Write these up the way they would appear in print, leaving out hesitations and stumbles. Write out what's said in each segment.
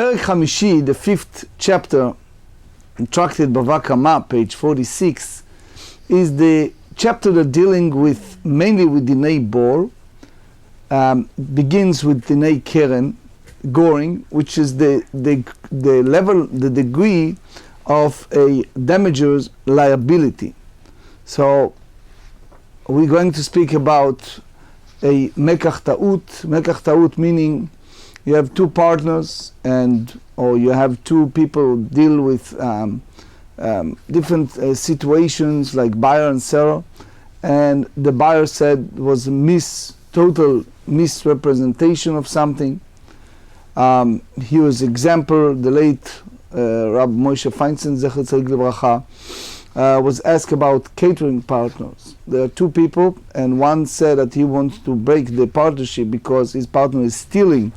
פרק חמישי, the fifth chapter, in Tractate Bava Kamma, page 46, is the chapter that dealing with, mainly with Dinei Bor, begins with Dinei Keren, goring, which is the level, the degree of a damager's liability. So we're going to speak about a mekach ta'ut. Mekach ta'ut meaning you have two partners, or you have two people deal with different situations like buyer and seller, and the buyer said was total misrepresentation of something. He was example, the late Rabbi Moshe P was asked about catering partners. There are two people, and one said that he wants to break the partnership because his partner is stealing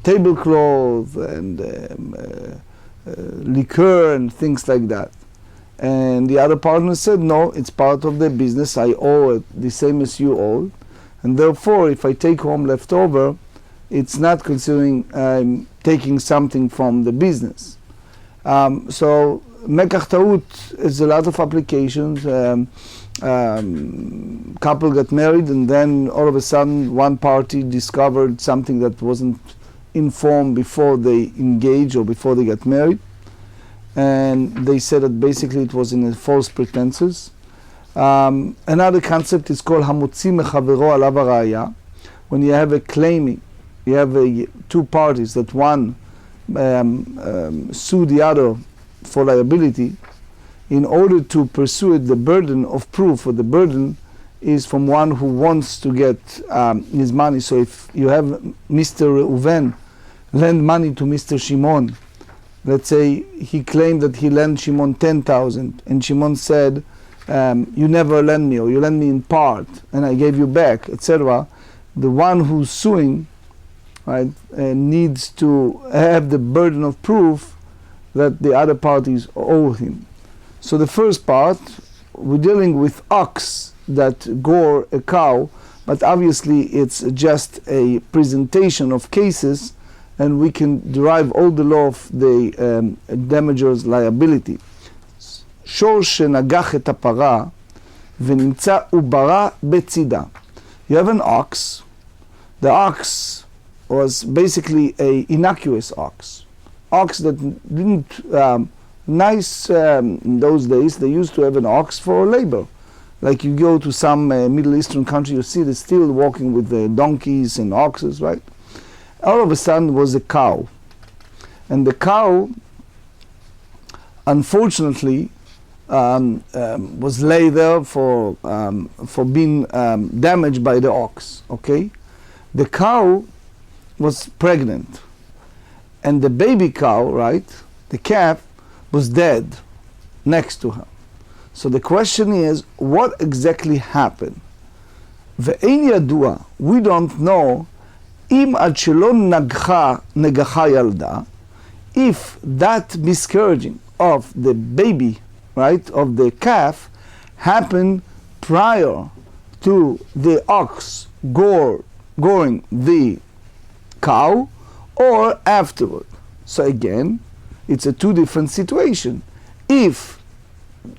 tablecloth and liquor and things like that. And the other partner said, no, it's part of the business, I owe it the same as you owe, and therefore if I take home leftover, it's not considering taking something from the business. So mekach ta'ut is a lot of applications. Couple got married, and then all of a sudden one party discovered something that wasn't informed before they engaged or before they got married, and they said that basically it was in a false pretenses. Another concept is called hamotzi mechavero alav haraya. When you have a claiming, you have two parties that one sue the other for liability. In order to pursue it, the burden of proof, or the burden is from one who wants to get his money. So if you have Mr. Reuven lend money to Mr. Shimon, let's say he claimed that he lent Shimon 10,000, and Shimon said, you never lend me, or you lend me in part, and I gave you back, etc. The one who's suing, right, needs to have the burden of proof that the other parties owe him. So the first part, we're dealing with ox that gore a cow, but obviously it's just a presentation of cases, and we can derive all the law of the damager's liability. שור שנגח את הפרה ונמצא עוברה בצידה. You have an ox. The ox was basically a innocuous ox that didn't in those days. They used to have an ox for labor. Like you go to some Middle Eastern country, you see they're still walking with the donkeys and oxes, right? All of a sudden was a cow, and the cow unfortunately was lay there for being damaged by the ox. Okay, the cow was pregnant, and the baby cow, right, the calf, was dead next to her. So the question is, what exactly happened? Ve'ein yadua, we don't know, im ad shelo nagacha yalda, if that miscarriaging of the baby, right, of the calf, happened prior to the ox goring the cow, or afterward. So again, it's a two different situation. If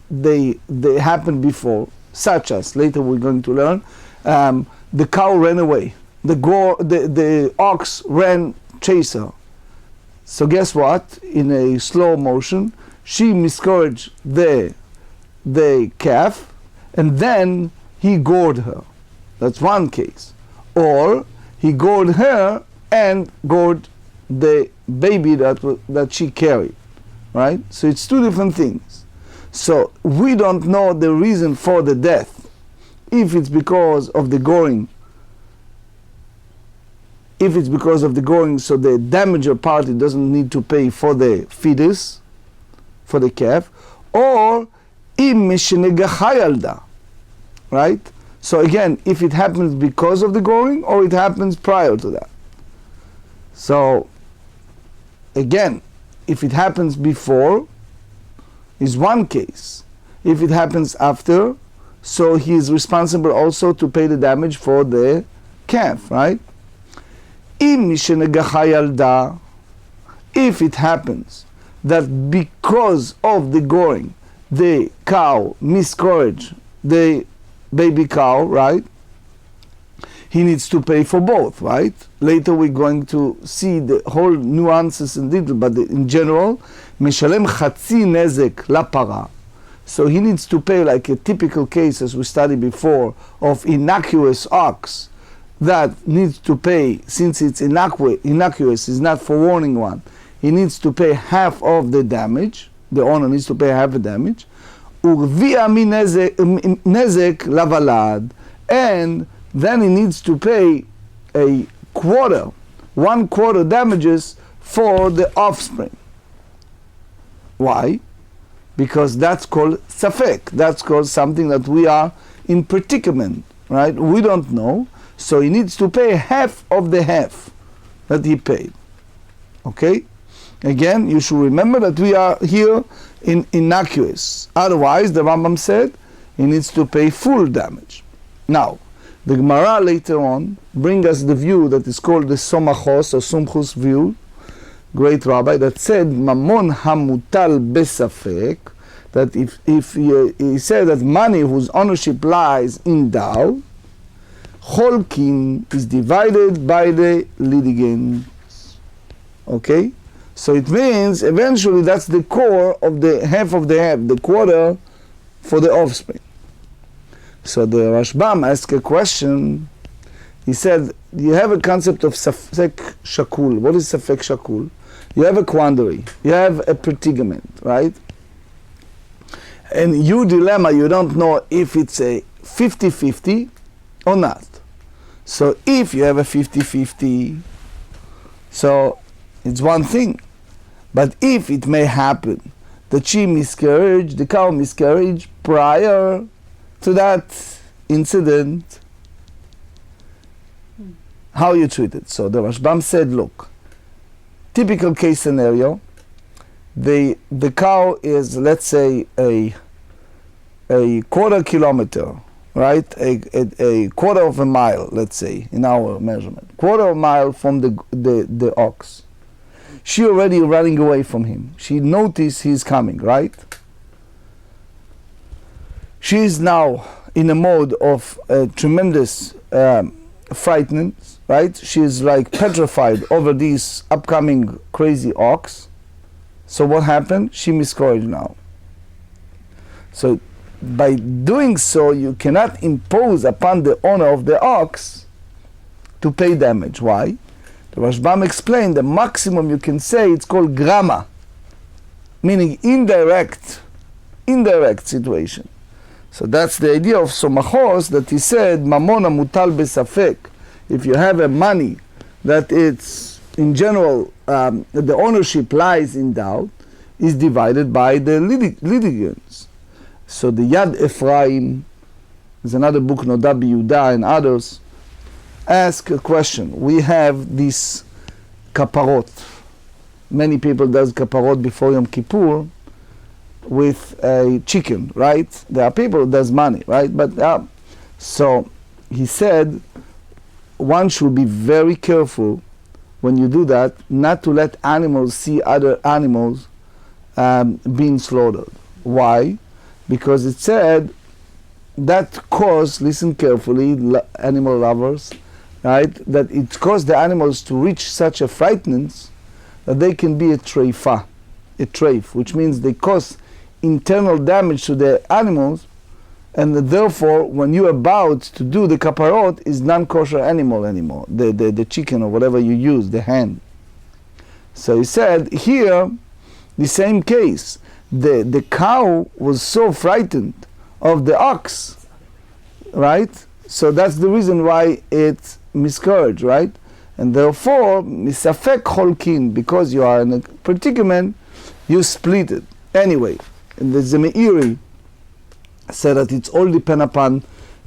they happened before, such as later we're going to learn, the cow ran away, the ox chased her. So guess what? In a slow motion, she miscarried the calf, and then he gored her. That's one case. Or he gored her and gored the baby that she carried, right? So it's two different things. So we don't know the reason for the death. If it's because of the goring, so the damager party doesn't need to pay for the fetus, for the calf, or im mishenegacha yalda, right? So again, if it happens because of the goring, or it happens prior to that. So again, if it happens before, is one case. If it happens after, so he is responsible also to pay the damage for the calf, right? אם משנגחה ילדה, if it happens that because of the goring, the cow miscarriage the baby cow, right? He needs to pay for both, right? Later we're going to see the whole nuances in detail, but in general, משלם חצי נזק לפרה. So he needs to pay like a typical case, as we studied before, of innocuous ox that needs to pay, since it's innocuous, is not forewarning one. He needs to pay half of the damage. The owner needs to pay half the damage. ורביע מנזק לוולד, and then he needs to pay a quarter, 1/4 damages for the offspring. Why? Because that's called safek. That's called something that we are in predicament, right? We don't know, so he needs to pay half of the half that he paid. Okay? Again, you should remember that we are here in innocuous. Otherwise, the Rambam said he needs to pay full damage. Now, the Gemarrah later on bring us the view that is called the Somachos or Sumchus view, great rabbi, that said Mamon hamutal besafek, that if he said that money whose ownership lies in doubt, Cholkin is divided by the litigants. Okay? So it means eventually that's the core of the half, the quarter for the offspring. So the Rashbam asked a question. He said, you have a concept of safek shakul. What is safek shakul? You have a quandary. You have a predicament, right? And your dilemma, you don't know if it's a 50-50 or not. So if you have a 50-50, so it's one thing. But if it may happen that she miscarried, the cow miscarried prior to that incident, how you treat it? So the Rashbam said, look, typical case scenario, the cow is, let's say, a quarter kilometer, right? A quarter of a mile, let's say, in our measurement. Quarter of a mile from the ox. She already running away from him. She noticed he's coming, right? She is now in a mode of tremendous frightening, right? She is like petrified over this upcoming crazy ox. So what happened? She miscarried now. So by doing so, you cannot impose upon the owner of the ox to pay damage. Why? The Rashbam explained the maximum you can say, it's called grama, meaning indirect situation. So that's the idea of somachos, that he said, mamona mutal besafek. If you have a money that it's, in general, the ownership lies in doubt, is divided by the litigants. So the Yad Ephraim, there's another book, Noda B'Yehuda and others, ask a question. We have this kaparot. Many people does kaparot before Yom Kippur with a chicken, right? There are people who does money, right? But so he said, one should be very careful when you do that, not to let animals see other animals being slaughtered. Why? Because it said that caused, listen carefully, animal lovers, right? That it caused the animals to reach such a frightness that they can be a treifa, which means they cause internal damage to the animals, and therefore when you're about to do the kaparot is non-kosher animal anymore, the chicken or whatever you use, the hen. So he said here, the same case, the cow was so frightened of the ox, right? So that's the reason why it miscarried, right? And therefore, misafek cholkin, because you are in a predicament, you split it. Anyway, the Zemeiri said that it's all depend upon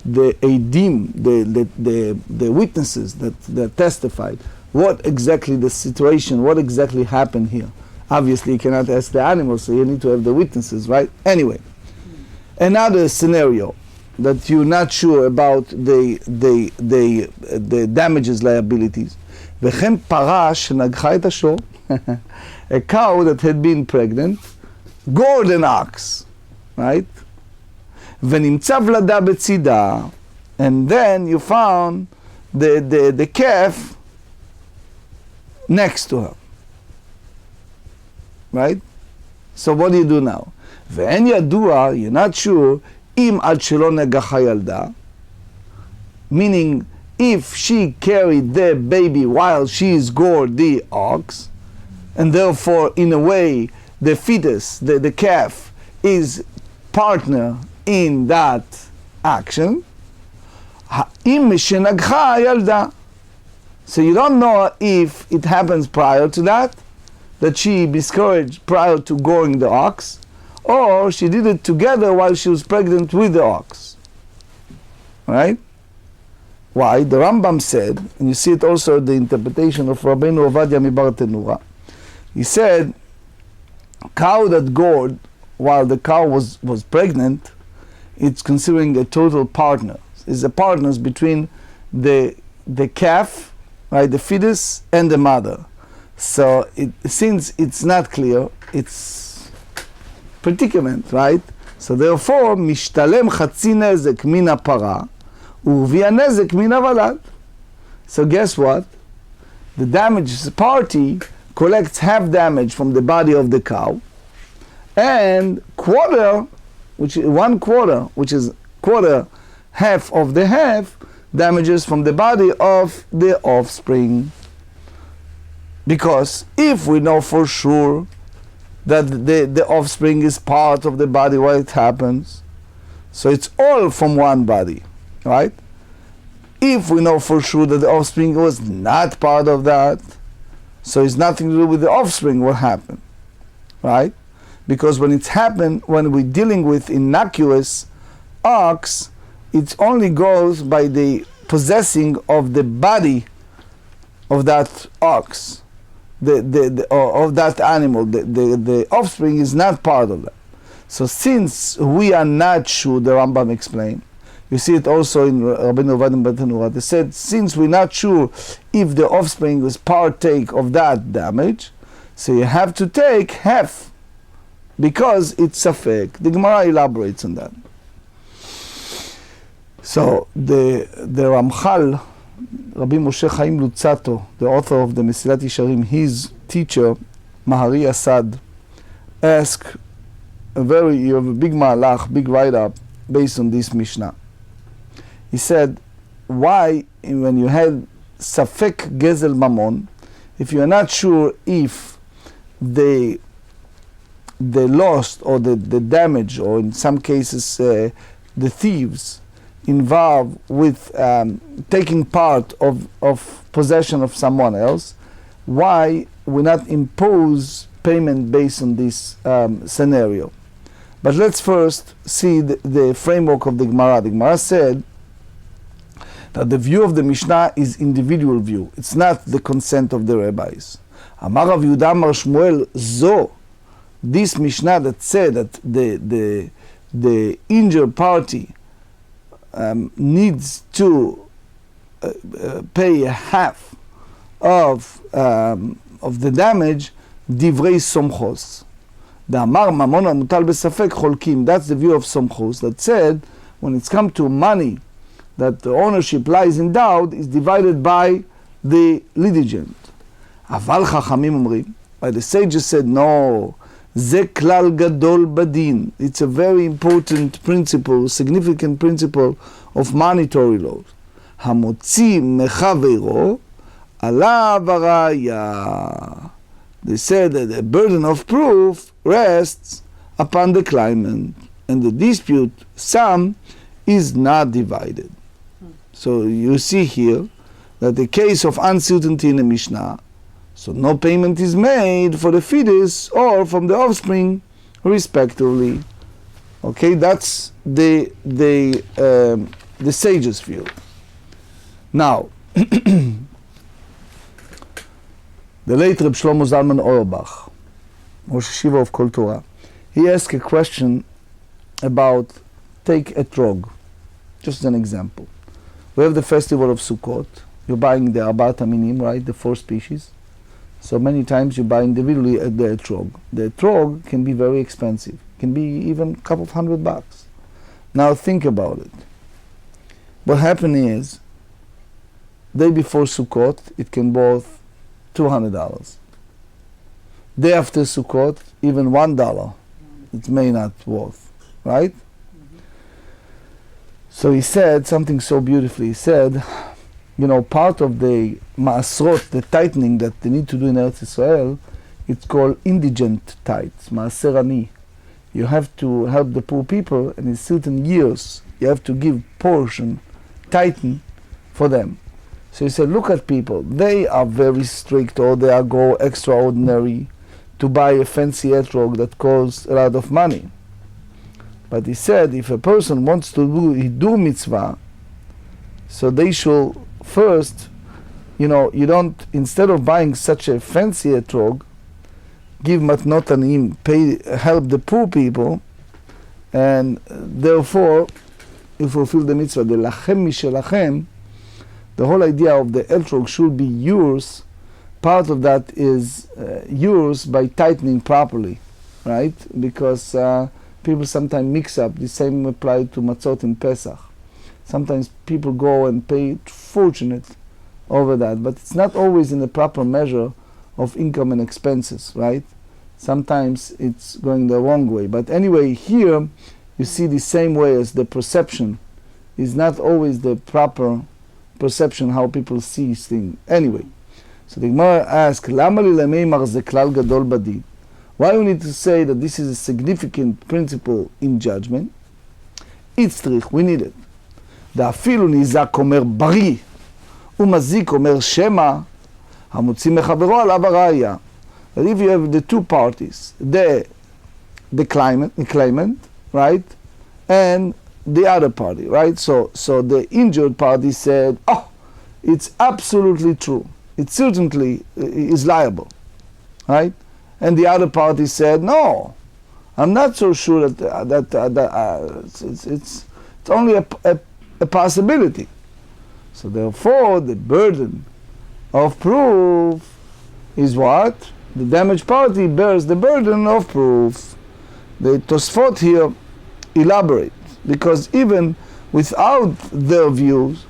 the edim, the witnesses that testified. What exactly the situation, what exactly happened here? Obviously, you cannot ask the animals, so you need to have the witnesses, right? Anyway, another scenario that you're not sure about the damages liabilities. וכן פרה שנגחה את השור, a cow that had been pregnant, gored an ox, right? ונמצא ולדה בצידה, and then you found the calf next to her, right? So what do you do now? ואין ידוע, you're not sure, אם עד שלא נגחה ילדה, meaning if she carried the baby while she's gored the ox, and therefore in a way the fetus, the calf, is partner in that action, אם שנגחה ילדה. So you don't know if it happens prior to that she miscarried prior to goring the ox, or she did it together while she was pregnant with the ox. Right? Why? The Rambam said, and you see it also in the interpretation of Rabbeinu Ovadia Mibar Tenura, he said, cow that gored while the cow was pregnant, it's considering a total partner. It's a partners between the calf, right, the fetus, and the mother. So since it's not clear, it's predicament, right? So therefore, משתלם חצי נזק מן הפרה, ורביע נזק מן הוולד. So guess what? The damaged party collects half damage from the body of the cow, and quarter, which is 1/4, which is quarter half of the half, damages from the body of the offspring. Because if we know for sure that the offspring is part of the body while it happens, so it's all from one body, right? If we know for sure that the offspring was not part of that, so it's nothing to do with the offspring what happened, right? Because when it's happened, when we're dealing with innocuous ox, it only goes by the possessing of the body of that ox, of that animal. The offspring is not part of that. So since we are not sure, the Rambam explained, you see it also in Rabbeinu Ovadia Mibar Tenura, they said, since we're not sure if the offspring was partake of that damage, so you have to take half, because it's safek. The Gemara elaborates on that. So the Ramchal, Rabbi Moshe Chaim Lutzato, the author of the Mesilat Yesharim, his teacher, Mahari Asad, asked you have a big malach, big write-up based on this Mishnah. He said, why, when you had Safek Gezel Mamon, if you are not sure if the loss or the damage, or in some cases the thieves, involved with taking part of possession of someone else, why we not impose payment based on this scenario? But let's first see the framework of the Gemara. The Gemara said that the view of the Mishnah is individual view. It's not the consent of the rabbis. Amar Rav Yehuda Amar Shmuel Zo, this Mishnah that said that the injured party needs to pay half of the damage, divrei somchos. The Amar Mamon Mutal Besafek Cholkim, that's the view of somchos, that said when it's come to money that the ownership lies in doubt, is divided by the litigant. Aval Chachamim Omrim, but the sages said no, ze klal gadol badin. It's a very important principle, significant principle of monetary laws. Hamotzi mechaveiro alav haraya. They said that the burden of proof rests upon the claimant, and the dispute sum is not divided. So you see here that the case of uncertainty in the Mishnah, so no payment is made for the fetus or from the offspring, respectively. Okay, that's the sages' view. Now, the late Reb Shlomo Zalman Auerbach, Rosh Yeshiva of Kol Torah, he asked a question about, take etrog, just as an example. We have the festival of Sukkot, you're buying the Arbat Aminim, right, the 4 species. So many times you buy individually the etrog. The etrog can be very expensive, can be even a couple of $100. Now think about it. What happened is, day before Sukkot, it can be worth $200. Day after Sukkot, even $1, it may not worth, right? So he said something so beautifully. He said, you know, part of the ma'asrot, the tightening that they need to do in Eretz Israel, it's called indigent tithes, ma'aser ani. You have to help the poor people, and in certain years, you have to give portion, tighten for them. So he said, look at people, they are very strict, or they are go extraordinary to buy a fancy etrog that costs a lot of money. But he said, if a person wants to do mitzvah, so they should first, you know, you don't, instead of buying such a fancy etrog, give matnot anim, pay, help the poor people, and therefore you fulfill the mitzvah. The lachem mishelachem, the whole idea of the etrog should be yours. Part of that is yours by tightening properly, right? Because people sometimes mix up. The same applies to matzot in Pesach. Sometimes people go and pay fortunate over that, but it's not always in the proper measure of income and expenses, right? Sometimes it's going the wrong way. But anyway, here you see the same way as the perception is not always the proper perception how people see things. Anyway, so the Gemara asks, "Lama li lemeimar ze klal gadol badin?" Why we need to say that this is a significant principle in judgment? Itztrich, we need it. דאפילו ניזק אומר בריא ומזיק אומר שמא המוציא מחברו עליו הראיה. That if you have the two parties, the claimant, right, and the other party, right? So the injured party said, oh, it's absolutely true. It certainly is liable, right? And the other party said, no, I'm not so sure that it's only a possibility. So therefore, the burden of proof is what? The damaged party bears the burden of proof. The Tosfot here elaborate, because even without their views,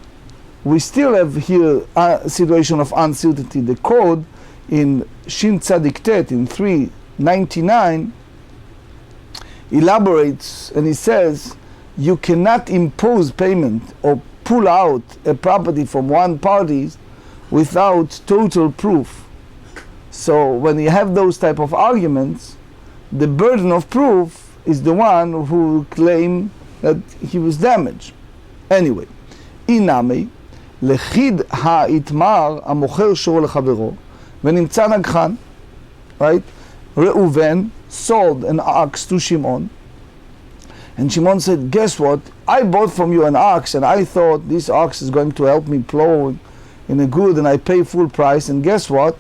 we still have here a situation of uncertainty. The code in Shin Tzadik Tet in 399 elaborates, and he says, you cannot impose payment or pull out a property from one party without total proof. So when you have those type of arguments, the burden of proof is the one who claim that he was damaged. Anyway, inami lechid ha'itmar המוכר שור לחברו ונמצא נגחן, right? Reuven sold an ox to Shimon, and Shimon said, guess what? I bought from you an ox, and I thought this ox is going to help me plow in a good, and I pay full price, and guess what?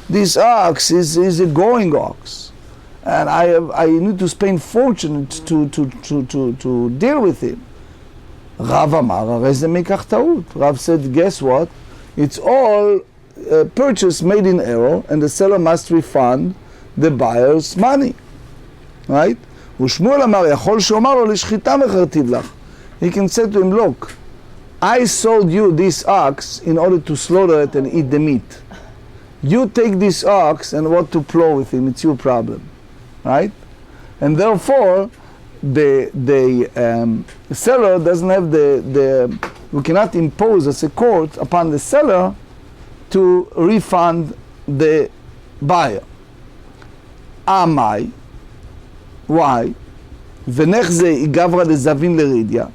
This ox is a going ox, and I need to spend fortune to deal with him. Rav Amar, Rav said, guess what? It's all purchase made in error, and the seller must refund the buyer's money, right? ושמואל אמר, יכול שאומר לו לשחיטה מכרתיו לך. He can say to him, look, I sold you this ox in order to slaughter it and eat the meat. You take this ox and what to plow with him, it's your problem, right? And therefore, the seller doesn't have we cannot impose as a court upon the seller to refund the buyer. Amai, why? V'nechze igavra lezavin leridia.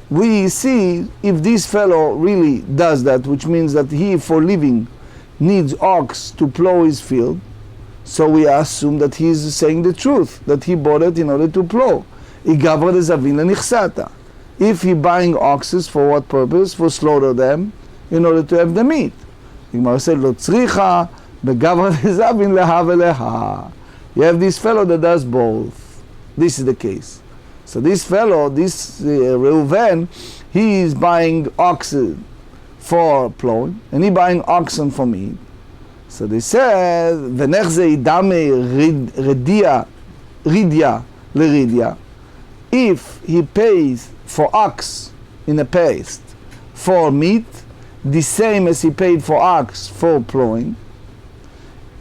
We see if this fellow really does that, which means that he, for living, needs ox to plow his field, so we assume that he is saying the truth, that he bought it in order to plow. Igavra lezavin lenichsata. If he buying oxes, for what purpose? For slaughter them, in order to have the meat. Gemarrah said, lo tzricha begavra lezavin leha veleha. You have this fellow that does both. This is the case. So this fellow, this Reuven, he is buying oxen for plowing, and he buying oxen for meat. So they said, "V'nechze idame ridya leridya." If he pays for ox in a paste for meat, the same as he paid for ox for plowing,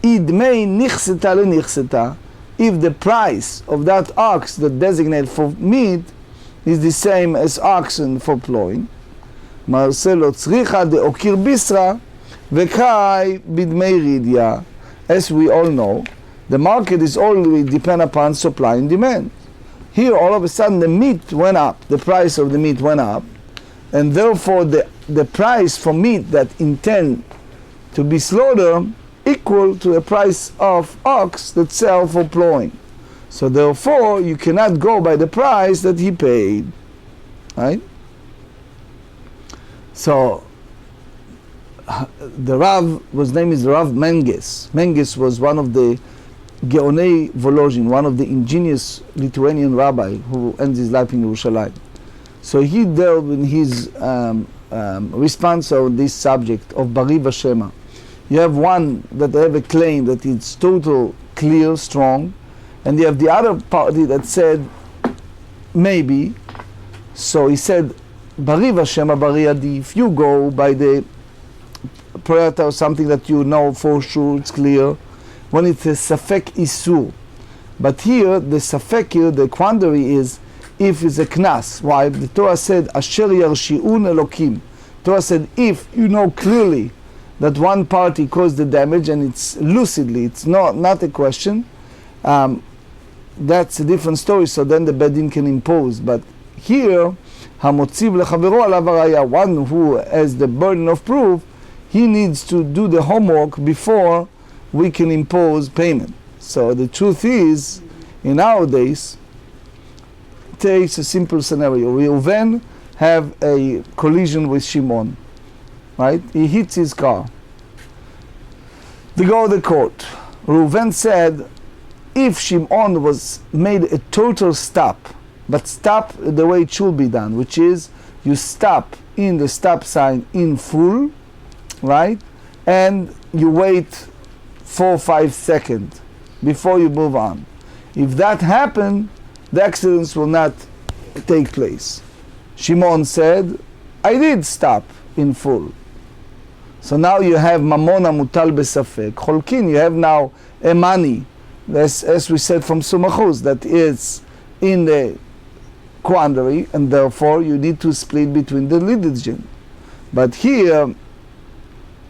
idmei nichseta lenichseta. If the price of that ox that designated for meat is the same as oxen for plowing, Marcelo tzricha de okir bisra vekai bidmei ridya. As we all know, the market is always depend upon supply and demand. Here, all of a sudden, the meat went up. The price of the meat went up, and therefore the price for meat that intend to be slaughtered equal to the price of ox that sell for plowing. So therefore, you cannot go by the price that he paid, right? So the Rav, whose name is Rav Menges. Menges was one of the Geonei Volozhin, one of the ingenious Lithuanian rabbi who ends his life in Yerushalayim. So he delved in his response on this subject of Bari Vashema. You have one that have a claim that it's total, clear, strong, and you have the other party that said maybe. So he said, Bari Vashema Bari Adi, if you go by the Prayata or something that you know for sure, it's clear, when it's a Safek Isur. But here, the Safek here, the quandary is, if it's a Knas. Why? The Torah said, Asher Yarshi'un Elokim. Torah said, if you know clearly that one party caused the damage, and it's lucidly, it's not a question, that's a different story, so then the Bedin can impose. But here, Hamotziv לחברו עליו הראיה, one who has the burden of proof, he needs to do the homework before we can impose payment. So the truth is, in nowadays, takes a simple scenario. Reuven have a collision with Shimon, right? He hits his car. They go to the court. Reuven said, if Shimon was made a total stop, but stop the way it should be done, which is you stop in the stop sign in full, right? And you wait 4 or 5 seconds before you move on. If that happened, the accidents will not take place. Shimon said, I did stop in full. So now you have mamona mutal besafek. Cholkin, you have now a money, as we said from Sumachos, that is in the quandary, and therefore you need to split between the litigant. But here,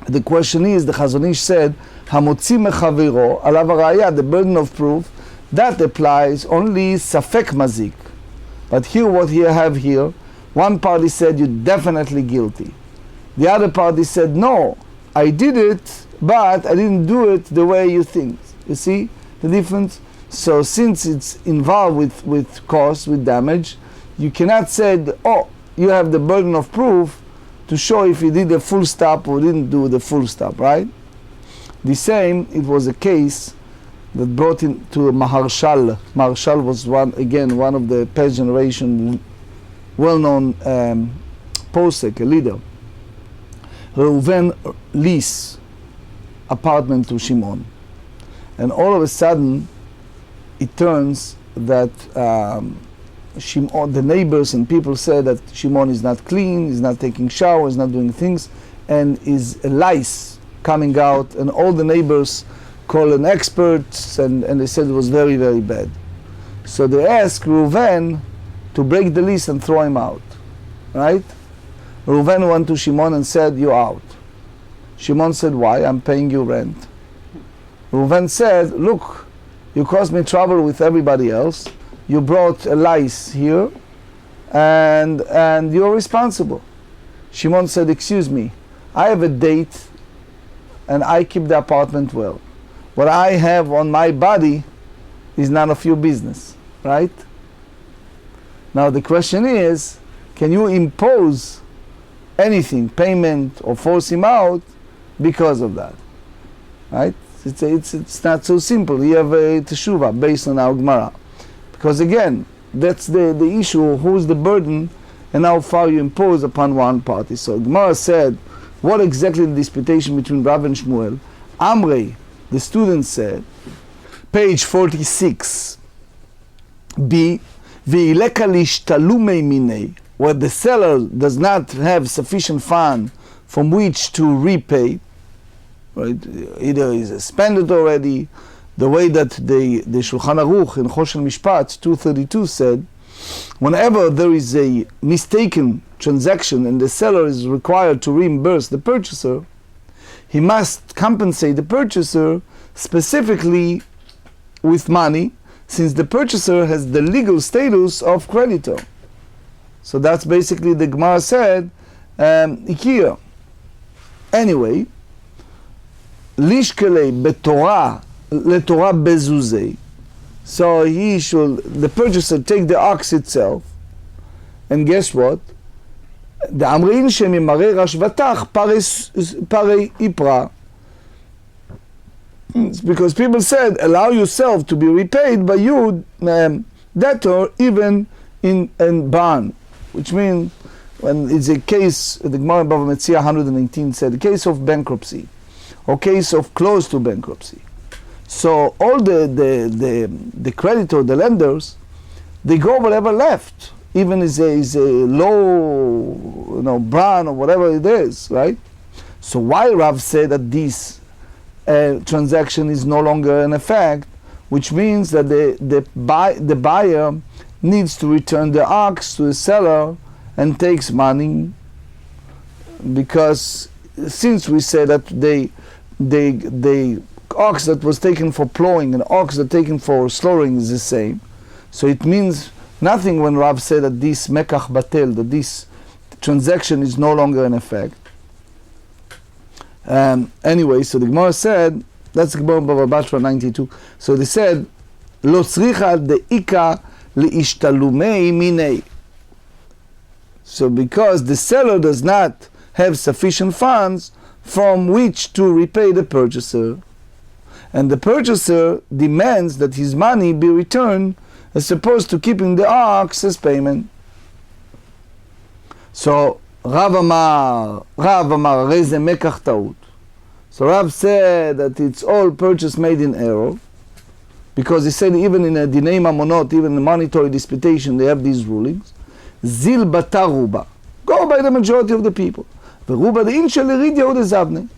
the question is, the Chazon Ish said, Hamotzi mechaviro, alav haraya, the burden of proof, that applies only safek mazik. But here, what you have here, one party said you're definitely guilty. The other party said, no, I did it, but I didn't do it the way you think. You see the difference? So since it's involved with cost, with damage, you cannot say, oh, you have the burden of proof to show if you did the full stop or didn't do the full stop, right? The same, it was a case that brought into Maharshal. Maharshal was one of the past generation well-known posek, a leader. Reuven leased apartment to Shimon, and all of a sudden it turns that Shimon, the neighbors and people said that Shimon is not clean, is not taking showers, is not doing things, and is lice coming out, and all the neighbors called an expert, and they said it was very, very bad. So they asked Reuven to break the lease and throw him out, right? Reuven went to Shimon and said, you're out. Shimon said, why? I'm paying you rent. Reuven said, look, you caused me trouble with everybody else. You brought a lice here, and you're responsible. Shimon said, excuse me, I have a date, and I keep the apartment well. What I have on my body is none of your business, right? Now the question is, can you impose anything, payment, or force him out because of that, right? It's not so simple. You have a teshuvah based on our Gemara, because again, that's the issue. Who's the burden, and how far you impose upon one party? So Gemara said, What exactly the disputation between Rav and Shmuel? Amrei, the student said, page 46, B, V'ileka lishtalumei minei, where the seller does not have sufficient fund from which to repay, right? Either he's spent it already, the way that the Shulchan Aruch in Choshen Mishpat 232 said, whenever there is a mistaken transaction and the seller is required to reimburse the purchaser, he must compensate the purchaser specifically with money, since the purchaser has the legal status of creditor. So that's basically the Gemara said here. Anyway, lishkele betorah letorah bezuzei. So the purchaser take the ox itself, and guess what? The amrin shemimare rashvatach parei ipra. It's because people said, allow yourself to be repaid by you, debtor, even in barn, which means when it's a case, the Gemarrah Bava Meciah 118 said, a case of bankruptcy, or case of close to bankruptcy. So all the creditor, the lenders, they go whatever left, even is a low, barn or whatever it is, right? So why Rav said that this transaction is no longer in effect, which means that the buyer needs to return the ox to the seller and takes money, because since we say that the ox that was taken for plowing and ox that taken for slaughtering is the same, so it means nothing when Rav said that this mekach batel, that this transaction is no longer in effect. Anyway, so the Gemara said, that's Gemarrah Bava Batra 92. So they said, Lo tzricha de'ika li'ishtalumei minei. So because the seller does not have sufficient funds from which to repay the purchaser, and the purchaser demands that his money be returned as opposed to keeping the ox as payment. So Rav Amar, Reze Mekach Taut. So Rav said that it's all purchase made in error, because he said even in a Dinei Mamonot, even in the monetary disputation, they have these rulings. Zil Batar Ruba. Go by the majority of the people. Ruba the Inshel Erid Yehud Zavne.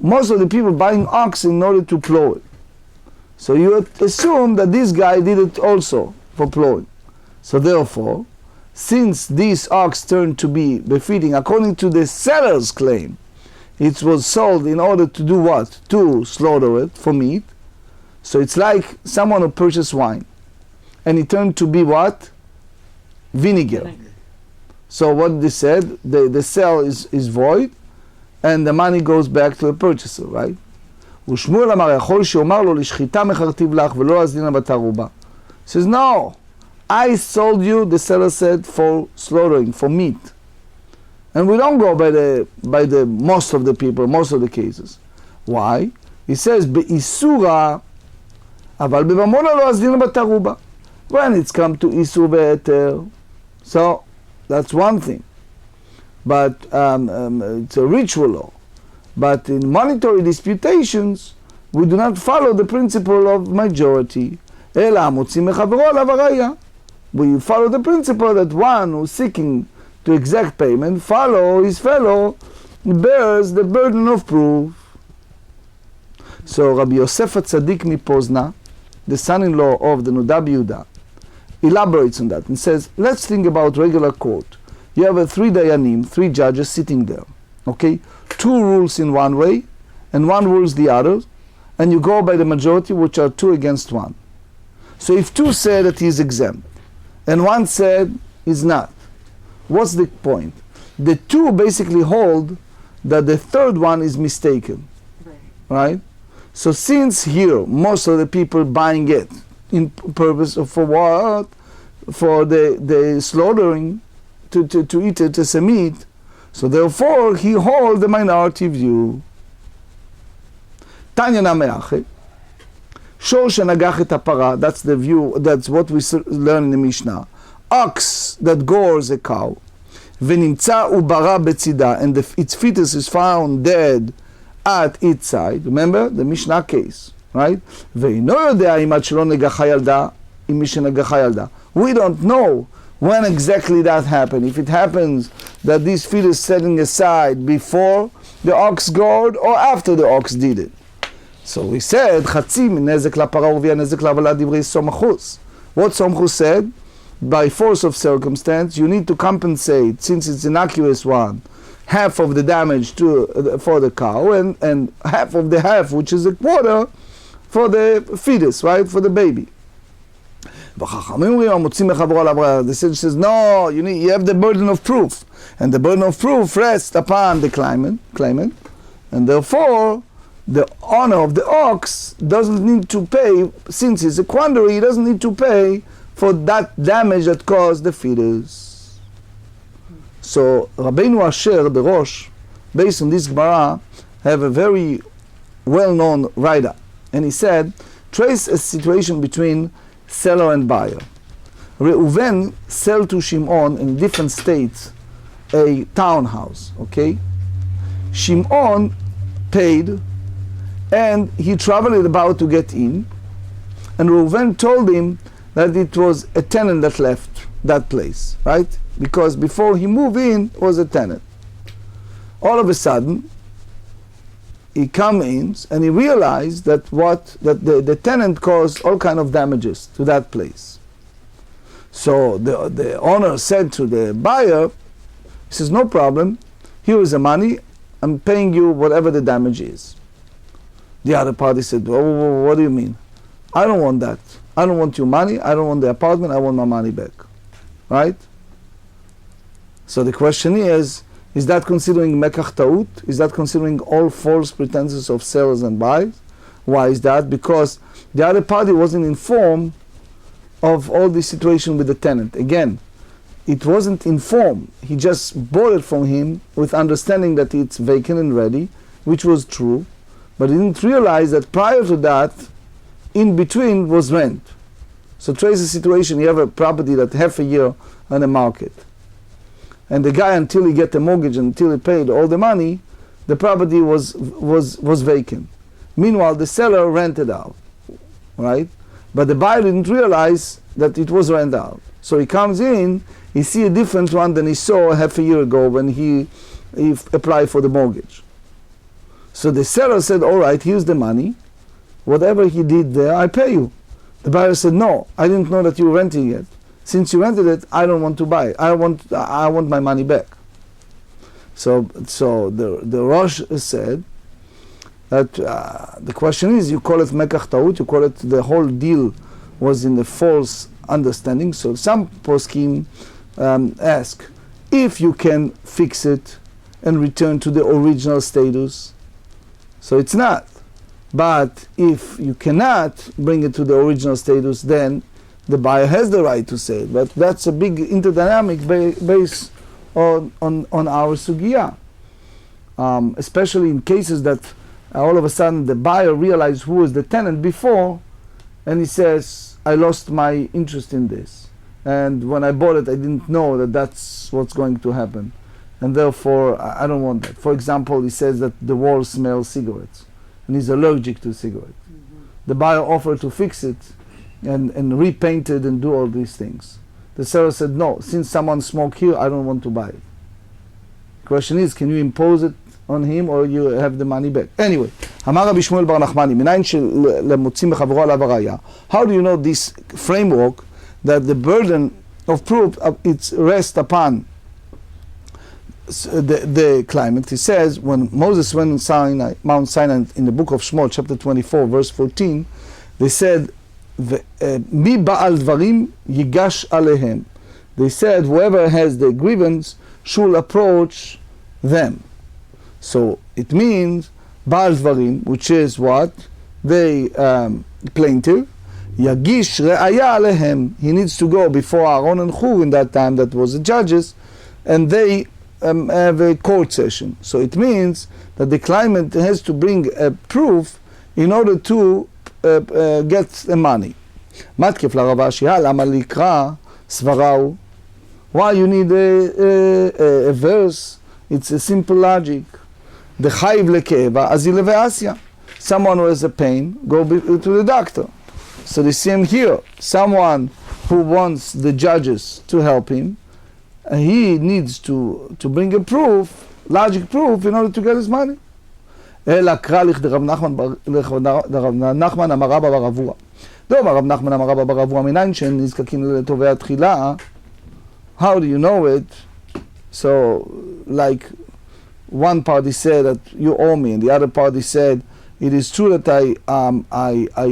Most of the people buying ox in order to plow it. So you assume that this guy did it also for plowing. So therefore, since this ox turned to be befitting, according to the seller's claim, it was sold in order to do what? To slaughter it for meat. So it's like someone who purchased wine, and it turned to be what? Vinegar. So what they said, the sale is void, and the money goes back to the purchaser, right? ושמואל אמר, יכול שאומר לו, לשחיטה מכרתיו לך ולא אזדינא בתר רובה. He says, no, I sold you, the seller said, for slaughtering, for meat. And we don't go by the most of the people, most of the cases. Why? He says, באיסורה, אבל בממונה לא אזדינא בתר רובה. When it's come to איסור והיתר, so that's one thing. But it's a ritual law. But in monetary disputations, we do not follow the principle of majority. אלא המוציא מחברו עליו הראיה. We follow the principle that one who is seeking to exact payment, follow his fellow, bears the burden of proof. So Rabbi Yosef HaTzadik Mipozna, the son-in-law of the Nudab Yehuda, elaborates on that and says, let's think about regular court. You have three dayanim, three judges sitting there. Okay? Two rules in one way, and one rules the other, and you go by the majority, which are two against one. So if two say that he is exempt, and one said he's not, what's the point? The two basically hold that the third one is mistaken. Right? So since here, most of the people buying it, in purpose of, for what? For the slaughtering, to eat it as a meat, so therefore he holds the minority view. Tanya Nameache, Shor shenagach et hapara, that's the view, that's what we learn in the Mishnah. Ox that gores a cow, ונמצא עוברה בצידה, and its fetus is found dead at its side, remember the Mishnah case, right? ואינו יודע אם עד שלא נגחה ילדה, אם מי שנגחה ילדה. We don't know when exactly that happened. If it happens that this fetus setting aside before the ox gored or after the ox did it. So we said, חצי מנזק לפרה ורביע נזק להבלה דברי סומכוס. What Somchus said, by force of circumstance, you need to compensate, since it's innocuous one, half of the damage for the cow, and half of the half, which is a quarter, for the fetus, right, for the baby. The sage says, no, you have the burden of proof, and the burden of proof rests upon the claimant, and therefore the owner of the ox doesn't need to pay, since it's a quandary, he doesn't need to pay for that damage that caused the fetus. So Rabbeinu Asher, the Rosh, based on this Gemarrah, have a very well-known writer, and he said, trace a situation between seller and buyer. Reuven sell to Shimon in different states a townhouse, okay? Shimon paid, and he traveled about to get in, and Reuven told him that it was a tenant that left that place, right? Because before he moved in, was a tenant. All of a sudden, he come in and he realized that the tenant caused all kind of damages to that place. So the owner said to the buyer, he says, no problem, here is the money, I'm paying you whatever the damage is. The other party said, oh, what do you mean? I don't want that. I don't want your money, I don't want the apartment, I want my money back. Right? So the question is that considering mekach ta'ut? Is that considering all false pretenses of sellers and buyers? Why is that? Because the other party wasn't informed of all this situation with the tenant. Again, it wasn't informed. He just bought it from him with understanding that it's vacant and ready, which was true, but he didn't realize that prior to that, in between was rent. So trace the situation, you have a property that half a year on the market. And the guy, until he get the mortgage, until he paid all the money, the property was vacant. Meanwhile, the seller rented out, right? But the buyer didn't realize that it was rented out. So he comes in, he see a different one than he saw half a year ago when he applied for the mortgage. So the seller said, all right, here's the money. Whatever he did there, I pay you. The buyer said, no, I didn't know that you were renting it. Since you rented it, I don't want to buy it. I want my money back. So the Rosh said that the question is, you call it mekach ta'ut, you call it the whole deal was in the false understanding. So some poskim ask, if you can fix it and return to the original status, so it's not. But if you cannot bring it to the original status, then the buyer has the right to say it. But that's a big interdynamic based on our sugya. Especially in cases that all of a sudden the buyer realizes who was the tenant before, and he says, I lost my interest in this. And when I bought it, I didn't know that that's what's going to happen. And therefore, I don't want that. For example, he says that the walls smell cigarettes, and he's allergic to cigarettes. Mm-hmm. The buyer offered to fix it and repaint it and do all these things. The seller said, no, since someone smoked here, I don't want to buy it. The question is, can you impose it on him or you have the money back? Anyway, אמר רבי שמואל בר נחמני, מניין שלמוציא מחברו עליו הראיה. How do you know this framework that the burden of proof it rests upon the claimant? He says, when Moses went on Mount Sinai in the book of Shemot, chapter 24, verse 14, they said, Mi ba'al dvarim yigash alehem. They said, whoever has the grievance should approach them. So it means ba'al dvarim, which is what? The plaintiff. Yagish re'aya alehem. He needs to go before Aaron and Hur in that time, that was the judges, and they have a court session. So it means that the claimant has to bring a proof in order to get the money. מתקף לרב אשי, למה לקרא סבראו Why you need a verse? It's a simple logic. The chayiv lekeva azil ve'asya. Someone who has a pain, go to the doctor. So the same here. Someone who wants the judges to help him, he needs to bring a proof, logic proof, in order to get his money. אלא קרא לכדרב נחמן אמר רבא בר אבוה. דאמר רב נחמן אמר רבא בר אבוה מניין שהם נזקקים לתובע התחילה. How do you know it? So, like, one party said that you owe me, and the other party said, it is true that I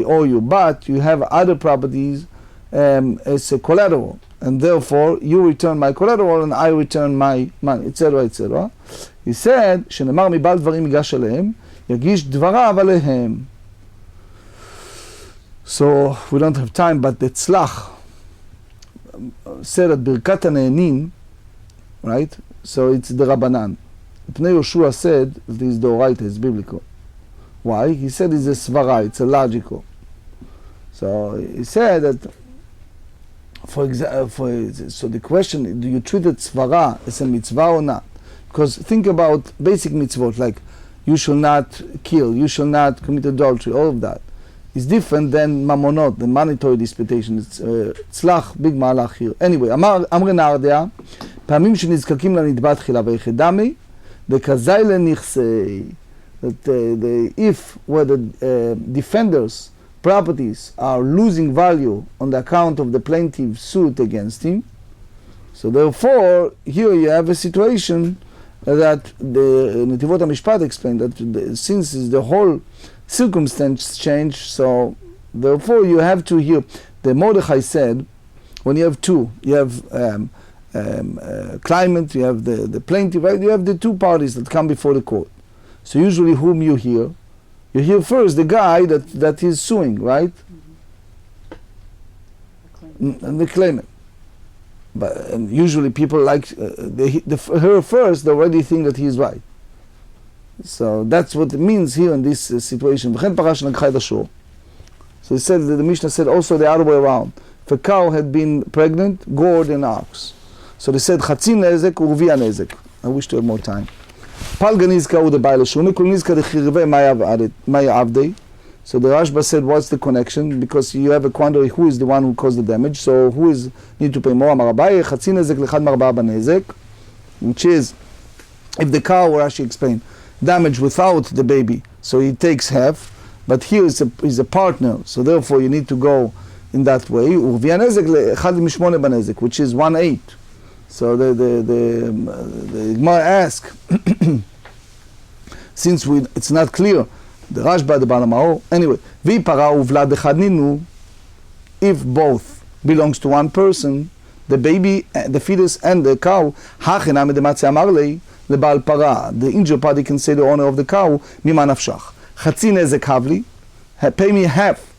owe you, but you have other properties as a collateral, and therefore you return my collateral and I return my money, etc., etc. He said, שנאמר מבעל דברים ייגש אליהם, יגיש דבריו עליהם. So, we don't have time, but the tzlach said that birkat hanehnin, right? So it's the Rabbanan. Pnei Yoshua said that this Doraita is biblical. Why? He said it's a svara, it's a logical. So he said that, for example, so the question, do you treat it svara as a mitzvah or not? Because think about basic mitzvot, like you shall not kill, you shall not commit adultery, all of that. It's different than mamonot, the monetary disputation. It's tzlach, big malach here. Anyway, אמרי נהרדיה, פעמים שנזקקים לנתבע תחילה ויחדמי, דכזי לנכסי. That if where the defenders' properties are losing value on the account of the plaintiff's suit against him, so therefore here you have a situation that the Netivot HaMishpat explained that since the whole circumstance changed, so therefore you have to hear. The Mordechai said, when you have two, you have claimant, you have the plaintiff, right? You have the two parties that come before the court. So usually whom you hear? You hear first the guy that is suing, right? And the claimant. And usually people like, her first, they already think that he is right. So that's what it means here in this situation. So he said that the Mishnah said also the other way around. If a cow had been pregnant, gored an ox. So they said Chatzi nezek urvia nezek. I wish to have more time. Palga nizka u de baile shune, kol nizka de chirve maya avdei. So the Rashba said, what's the connection? Because you have a quandary, who is the one who caused the damage? So who is need to pay more? Amar Abaye, Chatzi nezek lechad marba nezek, which is, if the cow, or Rashi explained, damage without the baby, so he takes half, but here is a partner, so therefore you need to go in that way. Urvia nezek lechad mishmone banezek, which is 1/8. So the Gemarrah asks, since it's not clear, the Rashba, the Baal HaMaor, anyway, v'ipara uvlad echad ninu, if both belongs to one person, the baby, the fetus and the cow, hachenam edematzeh amarlei lebal para, the injured party can say the owner of the cow, mima nafshach, chatzi nezek havli, pay me half,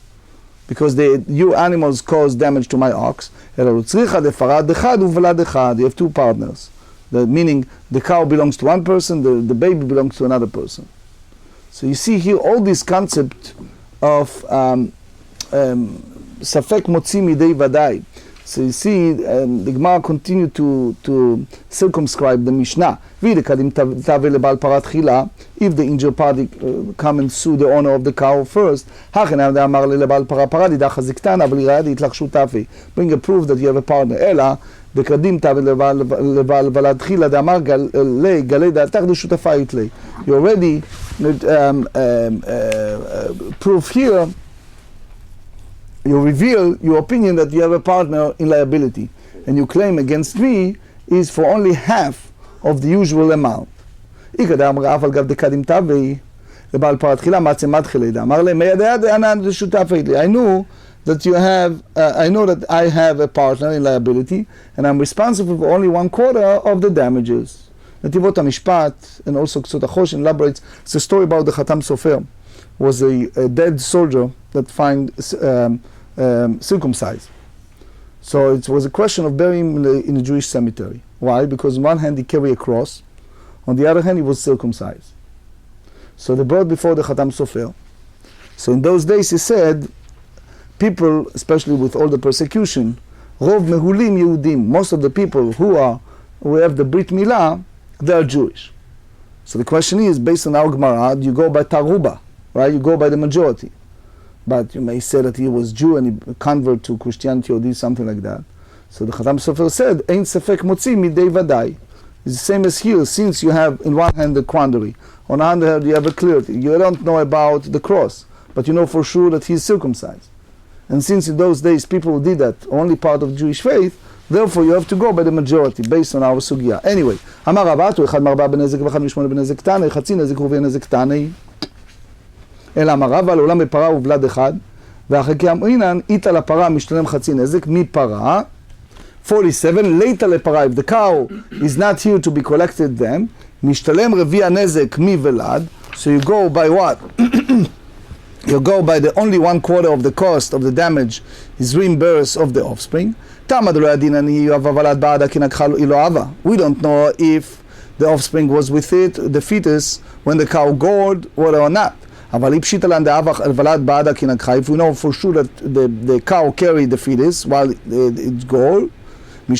because you animals cause damage to my ox. You have two partners. Meaning the cow belongs to one person, the baby belongs to another person. So you see here all this concept of safek motzi midei vadai. So you see the Gemara continue to circumscribe the Mishnah. If the injured party come and sue the owner of the cow first, bring a proof that you have a partner. You already prove here, you reveal your opinion that you have a partner in liability, and you claim against me is for only half of the usual amount. I know that you have, I know that I have a partner in liability, and I'm responsible for only 1/4 of the damages. Netivot HaMishpat and also Ksot HaChosh elaborates. It's a story about the Khatam Sofer. Was a dead soldier that find circumcised. So it was a question of burying him in a Jewish cemetery. Why? Because on one hand he carried a cross, on the other hand he was circumcised. So they brought before the Khatam Sofer. So in those days he said, people, especially with all the persecution, רוב מהולים יהודים, most of the people who have the Brit Milah, they are Jewish. So the question is, based on our Gemarrah, you go by Taruba, right? You go by the majority. But you may say that he was Jew and he convert to Christianity or did something like that. So the Khatam Sofer said, Ein Sefek Motzi Midei Vadai. It's the same as here, since you have in one hand the quandary, on the other hand you have a clarity. You don't know about the cross, but you know for sure that he's circumcised. And since in those days people who did that only part of Jewish faith, therefore you have to go by the majority based on our sugya. Anyway, אמר רבא, אחד מ4 בנזק ואחד מ8 בנזק קטני, חצי נזק רובי נזק קטני. אלא אמר רבא, לעולם בפרה ובלד אחד, ואחרי כי אמרינן, איתה לפרה משתלם חצי נזק מפרה. 47, later לפרה, if the cow is not here to be collected then, משתלם רביע נזק מוולד, so you go by what? You go by the only 1/4 of the cost of the damage is reimbursed of the offspring. We don't know if the offspring was with it, the fetus, when the cow gored or not. If we know for sure that the cow carried the fetus while it's gored, you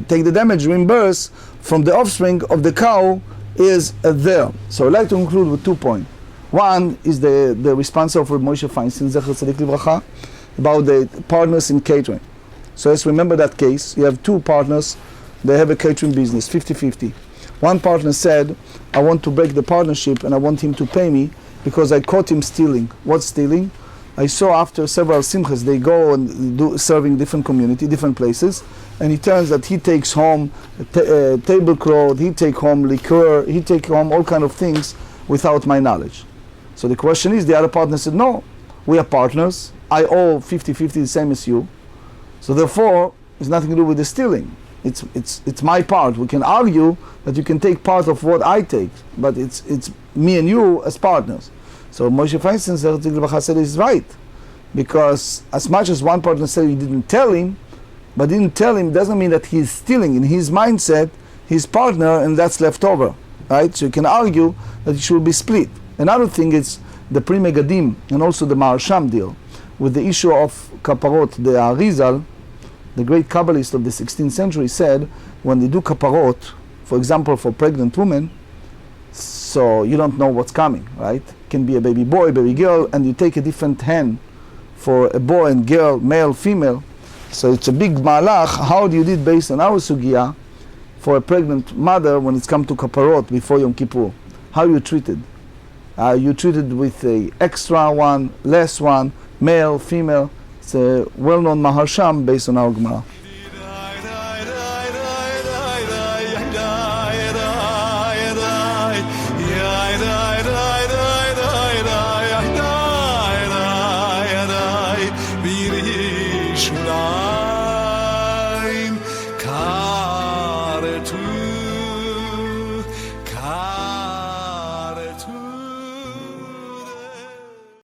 take the damage reimbursed from the offspring of the cow is there. So I'd like to conclude with 2 points. One is the response of Rabbi Moshe P about the partners in catering. So let's remember that case. You have 2 partners, they have a catering business, 50-50. One partner said, I want to break the partnership and I want him to pay me because I caught him stealing. What's stealing? I saw after several simchas, they go and do serving different community, different places, and it turns that he takes home tablecloth, he take home liquor, he take home all kind of things without my knowledge. So the question is, the other partner said, no, we are partners, I owe 50-50 the same as you, so therefore it's nothing to do with the stealing. It's my part. We can argue that you can take part of what I take, but it's me and you as partners. So Moshe Feinstein said is right, because as much as one partner said he didn't tell him, but didn't tell him doesn't mean that he's stealing. In his mindset, his partner, and that's left over, right? So you can argue that it should be split. Another thing is the Pri Megadim and also the Maharsham deal with the issue of kaparot. The Arizal, the great Kabbalist of the 16th century, said when they do kaparot, for example, for pregnant women, so you don't know what's coming, right? It can be a baby boy, baby girl, and you take a different hand for a boy and girl, male, female. So it's a big malach. How do you do it based on our sugya for a pregnant mother when it's come to kaparot before Yom Kippur? How you treated? You treated with a extra one, less one, male, female. It's a well-known Maharsham based on our Gemara. Kare tu